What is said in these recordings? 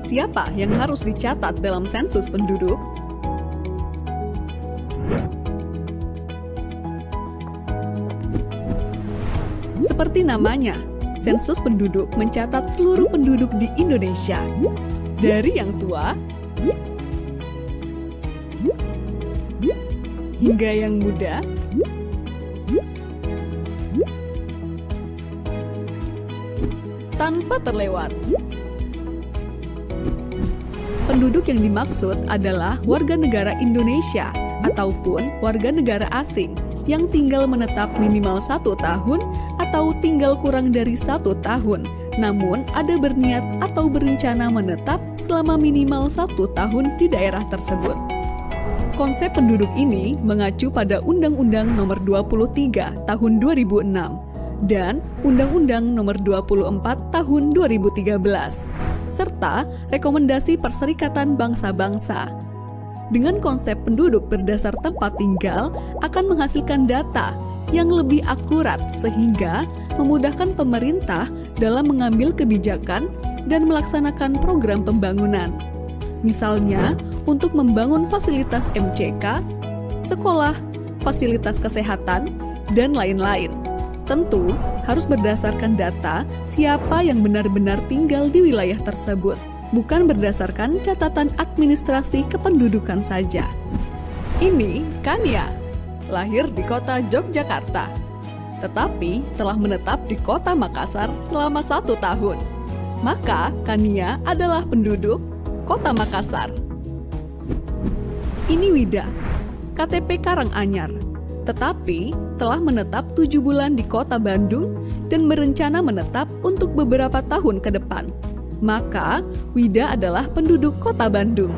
Siapa yang harus dicatat dalam sensus penduduk? Seperti namanya, sensus penduduk mencatat seluruh penduduk di Indonesia, dari yang tua hingga yang muda, tanpa terlewat. Penduduk yang dimaksud adalah warga negara Indonesia ataupun warga negara asing yang tinggal menetap minimal 1 tahun atau tinggal kurang dari 1 tahun, namun ada berniat atau berencana menetap selama minimal 1 tahun di daerah tersebut. Konsep penduduk ini mengacu pada Undang-Undang Nomor 23 Tahun 2006 dan Undang-Undang Nomor 24 Tahun 2013. Serta rekomendasi Perserikatan Bangsa-Bangsa. Dengan konsep penduduk berdasar tempat tinggal akan menghasilkan data yang lebih akurat sehingga memudahkan pemerintah dalam mengambil kebijakan dan melaksanakan program pembangunan. Misalnya, untuk membangun fasilitas MCK, sekolah, fasilitas kesehatan, dan lain-lain. Tentu harus berdasarkan data siapa yang benar-benar tinggal di wilayah tersebut, bukan berdasarkan catatan administrasi kependudukan saja. Ini Kania, lahir di kota Yogyakarta, tetapi telah menetap di kota Makassar selama 1 tahun. Maka Kania adalah penduduk kota Makassar. Ini Wida, KTP Karanganyar, tetapi telah menetap 7 bulan di kota Bandung dan berencana menetap untuk beberapa tahun ke depan. Maka, Wida adalah penduduk kota Bandung.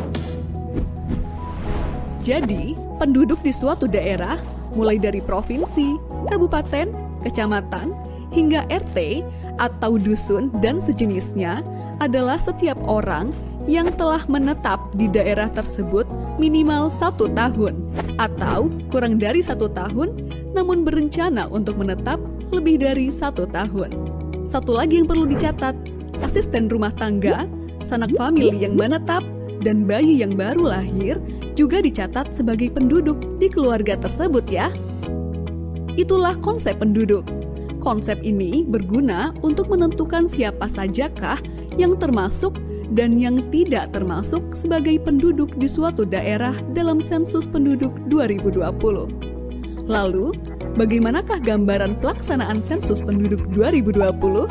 Jadi, penduduk di suatu daerah, mulai dari provinsi, kabupaten, kecamatan, hingga RT atau dusun dan sejenisnya adalah setiap orang yang telah menetap di daerah tersebut minimal 1 tahun atau kurang dari 1 tahun namun berencana untuk menetap lebih dari 1 tahun. Satu lagi yang perlu dicatat, asisten rumah tangga, sanak famili yang menetap, dan bayi yang baru lahir juga dicatat sebagai penduduk di keluarga tersebut ya. Itulah konsep penduduk. Konsep ini berguna untuk menentukan siapa sajakah yang termasuk dan yang tidak termasuk sebagai penduduk di suatu daerah dalam sensus penduduk 2020. Lalu, bagaimanakah gambaran pelaksanaan sensus penduduk 2020?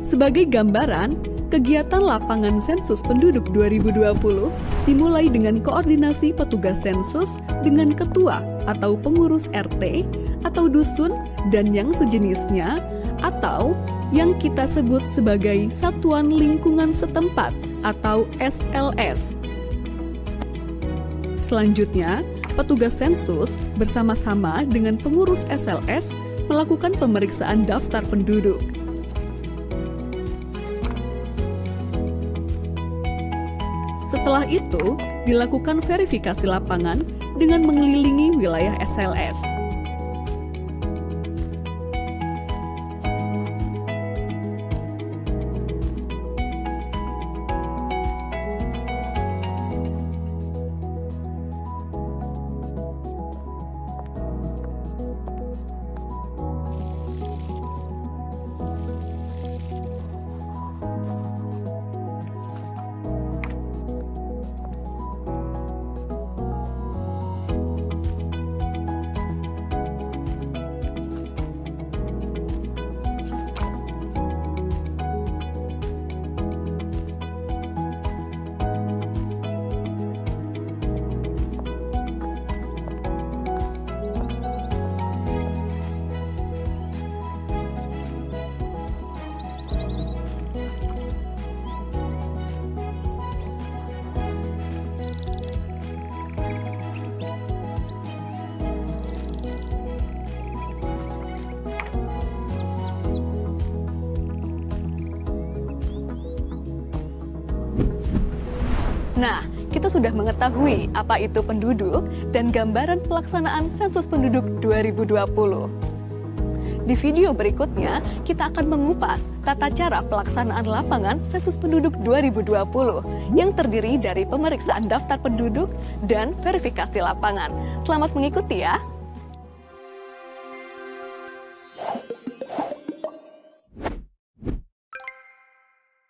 Sebagai gambaran, kegiatan lapangan sensus penduduk 2020 dimulai dengan koordinasi petugas sensus dengan ketua atau pengurus RT atau dusun dan yang sejenisnya atau yang kita sebut sebagai Satuan Lingkungan Setempat atau SLS. Selanjutnya, petugas sensus bersama-sama dengan pengurus SLS melakukan pemeriksaan daftar penduduk. Setelah itu, dilakukan verifikasi lapangan dengan mengelilingi wilayah SLS. Nah, kita sudah mengetahui apa itu penduduk dan gambaran pelaksanaan sensus penduduk 2020. Di video berikutnya, kita akan mengupas tata cara pelaksanaan lapangan sensus penduduk 2020 yang terdiri dari pemeriksaan daftar penduduk dan verifikasi lapangan. Selamat mengikuti ya!